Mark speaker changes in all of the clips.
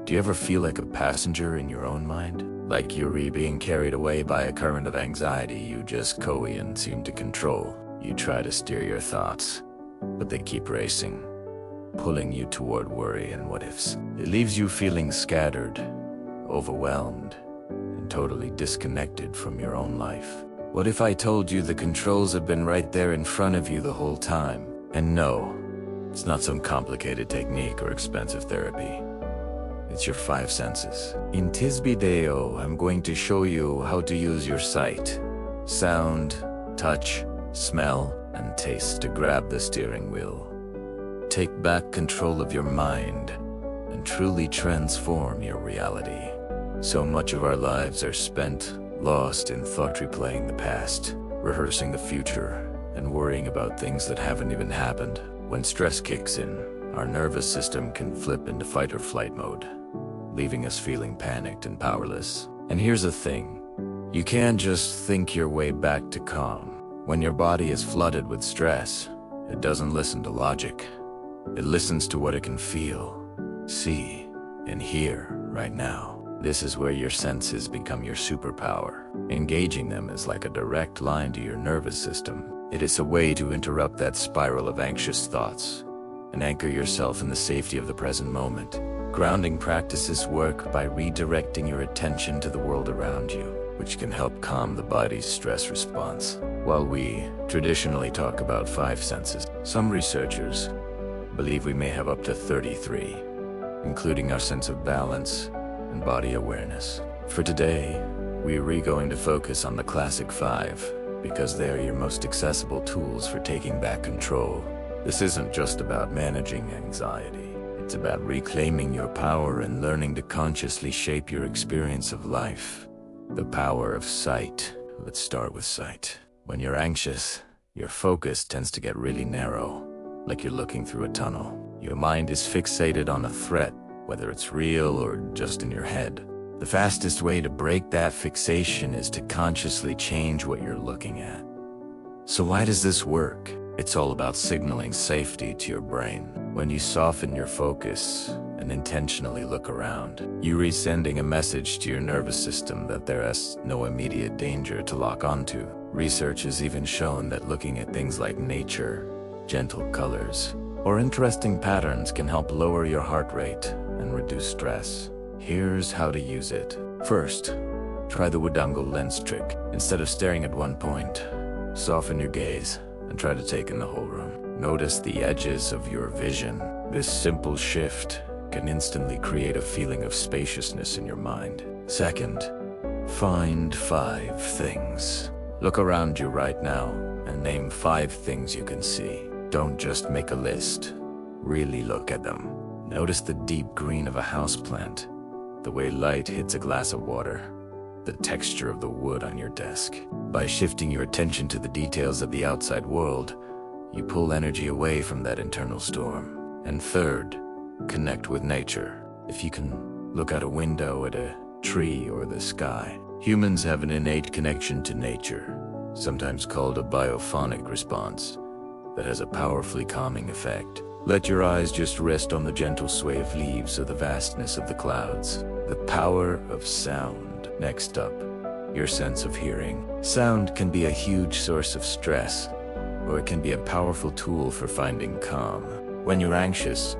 Speaker 1: Do you ever feel like a passenger in your own mind? Like you're being carried away by a current of anxiety you just and seem to control. You try to steer your thoughts, but they keep racing, pulling you toward worry and what-ifs. It leaves you feeling scattered, overwhelmed, and totally disconnected from your own life. What if I told you the controls have been right there in front of you the whole time? And no, it's not some complicated technique or expensive therapy. It's your 5 senses. In this video, I'm going to show you how to use your sight, sound, touch, smell, and taste to grab the steering wheel. Take back control of your mind and truly transform your reality. So much of our lives are spent lost in thought, replaying the past, rehearsing the future, and worrying about things that haven't even happened. When stress kicks in, our nervous system can flip into fight or flight mode, leaving us feeling panicked and powerless. And here's the thing, you can't just think your way back to calm. When your body is flooded with stress, it doesn't listen to logic. It listens to what it can feel, see, and hear right now. This is where your senses become your superpower. Engaging them is like a direct line to your nervous system. It is a way to interrupt that spiral of anxious thoughts and anchor yourself in the safety of the present moment. Grounding practices work by redirecting your attention to the world around you, which can help calm the body's stress response. While we traditionally talk about 5 senses, some researchers believe we may have up to 33, including our sense of balance and body awareness. For today, we're going to focus on the classic 5 because they are your most accessible tools for taking back control. This isn't just about managing anxiety. It's about reclaiming your power and learning to consciously shape your experience of life. The power of sight. Let's start with sight. When you're anxious, your focus tends to get really narrow, like you're looking through a tunnel. Your mind is fixated on a threat, whether it's real or just in your head. The fastest way to break that fixation is to consciously change what you're looking at. So why does this work? It's all about signaling safety to your brain. When you soften your focus and intentionally look around, you're sending a message to your nervous system that there is no immediate danger to lock onto. Research has even shown that looking at things like nature, gentle colors, or interesting patterns can help lower your heart rate and reduce stress. Here's how to use it. First, try the wide-angle lens trick. Instead of staring at one point, soften your gaze and try to take in the whole room. Notice the edges of your vision. This simple shift can instantly create a feeling of spaciousness in your mind. Second, find 5 things. Look around you right now and name 5 things you can see. Don't just make a list. Really look at them. Notice the deep green of a houseplant, the way light hits a glass of water, the texture of the wood on your desk. By shifting your attention to the details of the outside world, you pull energy away from that internal storm. And third, connect with nature. If you can look out a window at a tree or the sky. Humans have an innate connection to nature, sometimes called a biophonic response, that has a powerfully calming effect. Let your eyes just rest on the gentle sway of leaves or the vastness of the clouds. The power of sound. Next up, your sense of hearing. Sound can be a huge source of stress, or it can be a powerful tool for finding calm. When you're anxious,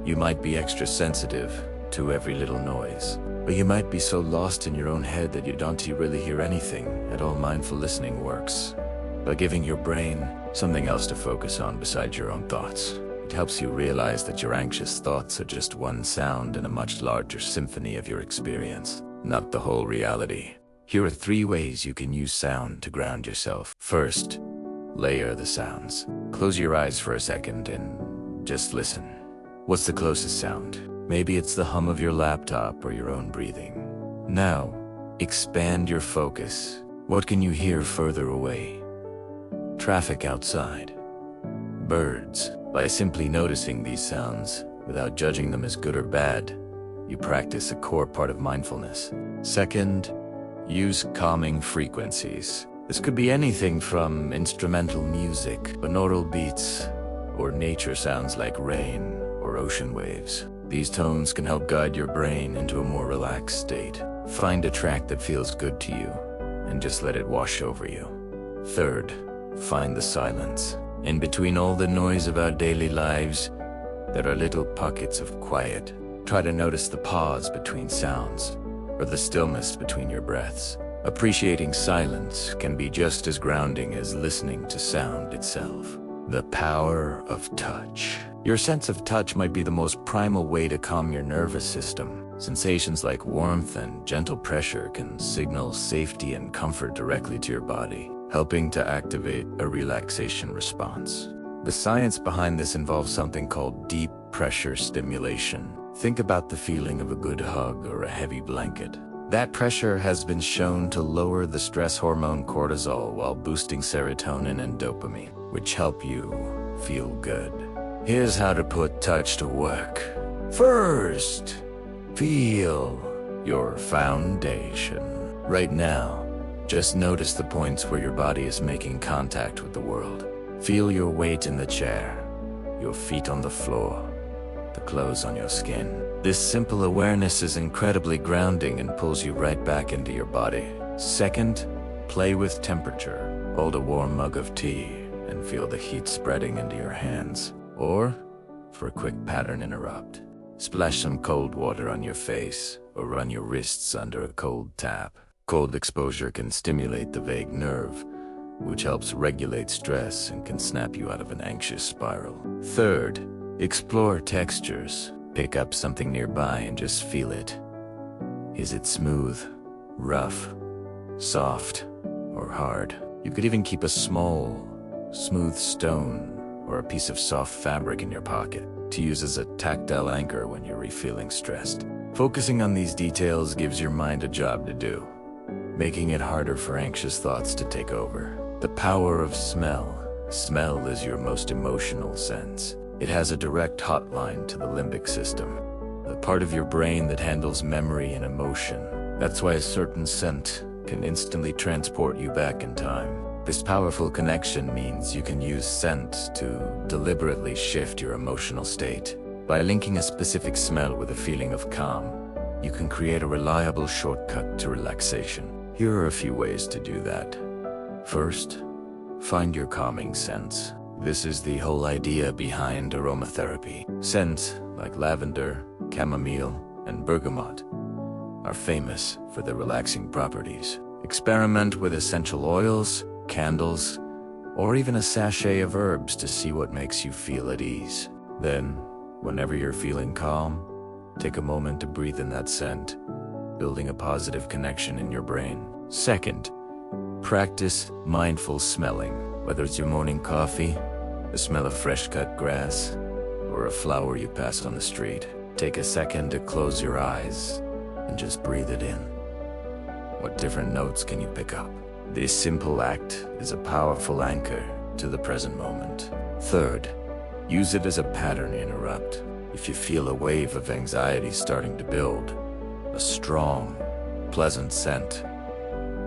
Speaker 1: you might be extra sensitive to every little noise, but you might be so lost in your own head that you don't really hear anything at all. Mindful listening works by giving your brain something else to focus on besides your own thoughts. It helps you realize that your anxious thoughts are just one sound in a much larger symphony of your experience, not the whole reality. Here are 3 ways you can use sound to ground yourself. First, layer the sounds. Close your eyes for a second and just listen. What's the closest sound? Maybe it's the hum of your laptop or your own breathing. Now, expand your focus. What can you hear further away? Traffic outside. Birds. By simply noticing these sounds, without judging them as good or bad, you practice a core part of mindfulness. Second, use calming frequencies. This could be anything from instrumental music, binaural beats, or nature sounds like rain or ocean waves. These tones can help guide your brain into a more relaxed state. Find a track that feels good to you, and just let it wash over you. Third, find the silence. In between all the noise of our daily lives, there are little pockets of quiet. Try to notice the pause between sounds, or the stillness between your breaths. Appreciating silence can be just as grounding as listening to sound itself. The power of touch. Your sense of touch might be the most primal way to calm your nervous system. Sensations like warmth and gentle pressure can signal safety and comfort directly to your body, helping to activate a relaxation response. The science behind this involves something called deep pressure stimulation. Think about the feeling of a good hug or a heavy blanket. That pressure has been shown to lower the stress hormone cortisol while boosting serotonin and dopamine, which help you feel good. Here's how to put touch to work. First, feel your foundation. Right now, just notice the points where your body is making contact with the world. Feel your weight in the chair, your feet on the floor, the clothes on your skin. This simple awareness is incredibly grounding and pulls you right back into your body. Second, play with temperature. Hold a warm mug of tea and feel the heat spreading into your hands. Or, for a quick pattern interrupt, splash some cold water on your face or run your wrists under a cold tap. Cold exposure can stimulate the vagus nerve, which helps regulate stress and can snap you out of an anxious spiral. Third, explore textures. Pick up something nearby and just feel it. Is it smooth, rough, soft, or hard? You could even keep a small, smooth stone or a piece of soft fabric in your pocket to use as a tactile anchor when you're feeling stressed. Focusing on these details gives your mind a job to do, making it harder for anxious thoughts to take over. The power of smell. Smell is your most emotional sense. It has a direct hotline to the limbic system, the part of your brain that handles memory and emotion. That's why a certain scent can instantly transport you back in time. This powerful connection means you can use scent to deliberately shift your emotional state. By linking a specific smell with a feeling of calm, you can create a reliable shortcut to relaxation. Here are a few ways to do that. First, find your calming scents. This is the whole idea behind aromatherapy. Scents like lavender, chamomile, and bergamot are famous for their relaxing properties. Experiment with essential oils, candles, or even a sachet of herbs to see what makes you feel at ease. Then, whenever you're feeling calm, take a moment to breathe in that scent, building a positive connection in your brain. Second, practice mindful smelling. Whether it's your morning coffee, the smell of fresh-cut grass, or a flower you pass on the street, take a second to close your eyes and just breathe it in. What different notes can you pick up? This simple act is a powerful anchor to the present moment. Third, use it as a pattern interrupt. If you feel a wave of anxiety starting to build, a strong, pleasant scent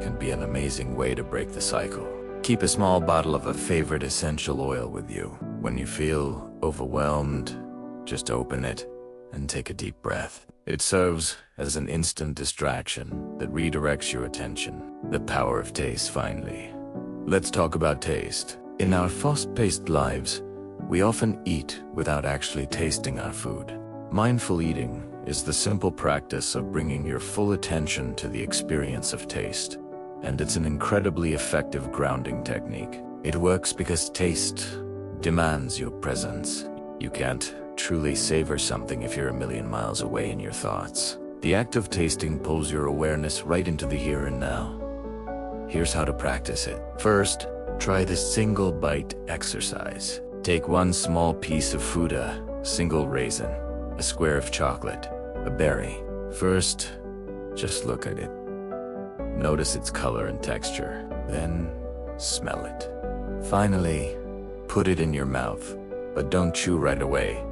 Speaker 1: can be an amazing way to break the cycle. Keep a small bottle of a favorite essential oil with you. When you feel overwhelmed, just open it and take a deep breath. It serves as an instant distraction that redirects your attention. The power of taste, finally. Let's talk about taste. In our fast-paced lives, we often eat without actually tasting our food. Mindful eating is the simple practice of bringing your full attention to the experience of taste. And it's an incredibly effective grounding technique. It works because taste demands your presence. You can't truly savor something if you're a million miles away in your thoughts. The act of tasting pulls your awareness right into the here and now. Here's how to practice it. First, try the single bite exercise. Take one small piece of food, a single raisin, a square of chocolate, a berry. First, just look at it. Notice its color and texture. Then, smell it. Finally, put it in your mouth, but don't chew right away.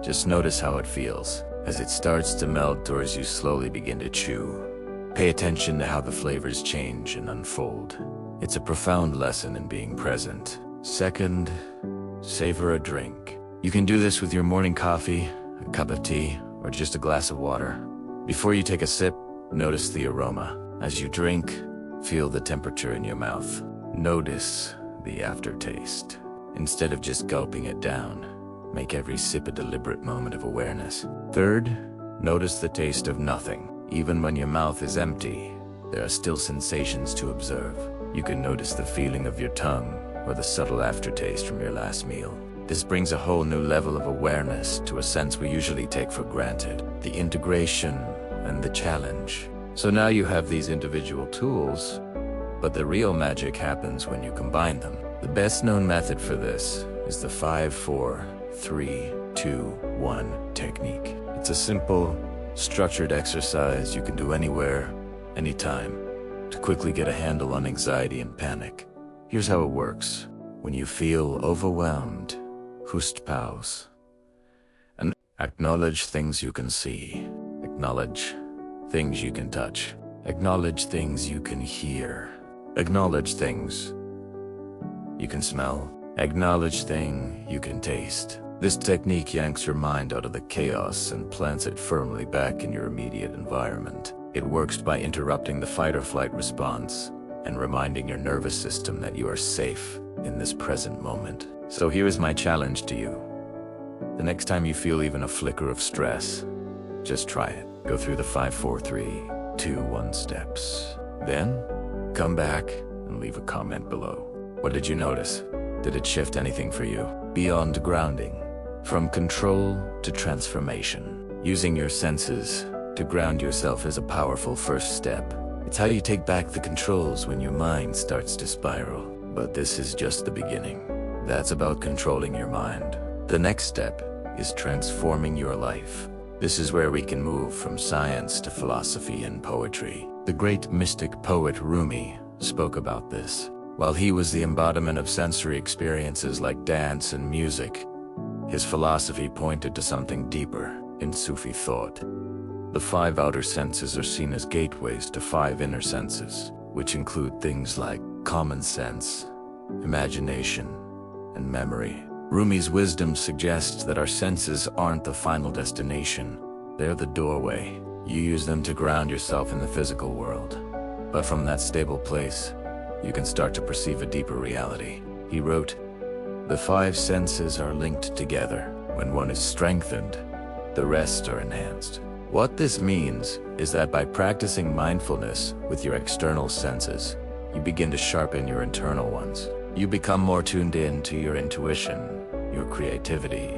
Speaker 1: Just notice how it feels. As it starts to melt towards you, slowly begin to chew. Pay attention to how the flavors change and unfold. It's a profound lesson in being present. Second, savor a drink. You can do this with your morning coffee, a cup of tea, or just a glass of water. Before you take a sip, notice the aroma. As you drink, feel the temperature in your mouth. Notice the aftertaste. Instead of just gulping it down, make every sip a deliberate moment of awareness. Third, notice the taste of nothing. Even when your mouth is empty, there are still sensations to observe. You can notice the feeling of your tongue or the subtle aftertaste from your last meal. This brings a whole new level of awareness to a sense we usually take for granted, the integration and the challenge. So now you have these individual tools, but the real magic happens when you combine them. The best known method for this is the 5, 4, 3, 2, 1 technique. It's a simple, structured exercise you can do anywhere, anytime, to quickly get a handle on anxiety and panic. Here's how it works. When you feel overwhelmed, just pause and acknowledge things you can see. Acknowledge things you can touch. Acknowledge things you can hear. Acknowledge things you can smell. Acknowledge things you can taste. This technique yanks your mind out of the chaos and plants it firmly back in your immediate environment. It works by interrupting the fight or flight response and reminding your nervous system that you are safe in this present moment. So here is my challenge to you. The next time you feel even a flicker of stress, just try it. Go through the 5, 4, 3, 2, 1 steps. Then, come back and leave a comment below. What did you notice? Did it shift anything for you? Beyond grounding, from control to transformation. Using your senses to ground yourself is a powerful first step. It's how you take back the controls when your mind starts to spiral. But this is just the beginning. That's about controlling your mind. The next step is transforming your life. This is where we can move from science to philosophy and poetry. The great mystic poet Rumi spoke about this. While he was the embodiment of sensory experiences like dance and music, his philosophy pointed to something deeper in Sufi thought. The 5 outer senses are seen as gateways to 5 inner senses, which include things like common sense, imagination, and memory. Rumi's wisdom suggests that our senses aren't the final destination. They're the doorway. You use them to ground yourself in the physical world. But from that stable place, you can start to perceive a deeper reality. He wrote, "The 5 senses are linked together. When one is strengthened, the rest are enhanced." What this means is that by practicing mindfulness with your external senses, you begin to sharpen your internal ones. You become more tuned in to your intuition, your creativity,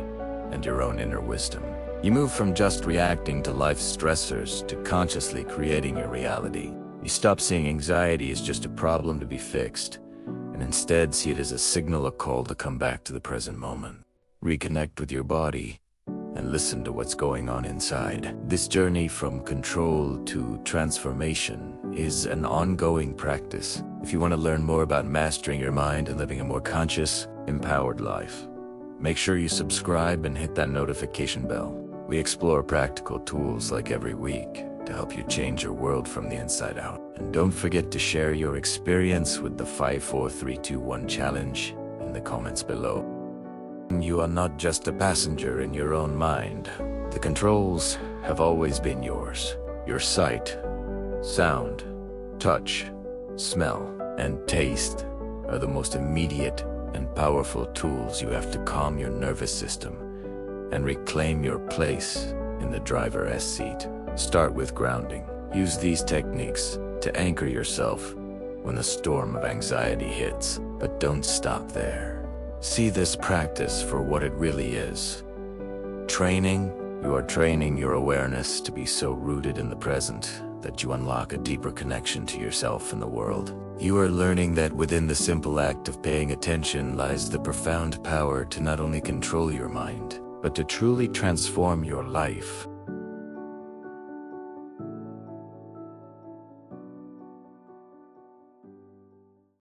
Speaker 1: and your own inner wisdom. You move from just reacting to life's stressors to consciously creating your reality. You stop seeing anxiety as just a problem to be fixed, and instead see it as a signal, a call to come back to the present moment. Reconnect with your body and listen to what's going on inside. This journey from control to transformation is an ongoing practice. If you want to learn more about mastering your mind and living a more conscious, empowered life, make sure you subscribe and hit that notification bell. We explore practical tools like every week to help you change your world from the inside out. And don't forget to share your experience with the 5, 4, 3, 2, 1 challenge in the comments below. You are not just a passenger in your own mind. The controls have always been yours. Your sight, sound, touch, smell, and taste are the most immediate and powerful tools you have to calm your nervous system and reclaim your place in the driver's seat. Start with grounding. Use these techniques to anchor yourself when the storm of anxiety hits. But don't stop there. See this practice for what it really is. Training. You are training your awareness to be so rooted in the present that you unlock a deeper connection to yourself and the world. You are learning that within the simple act of paying attention lies the profound power to not only control your mind, but to truly transform your life.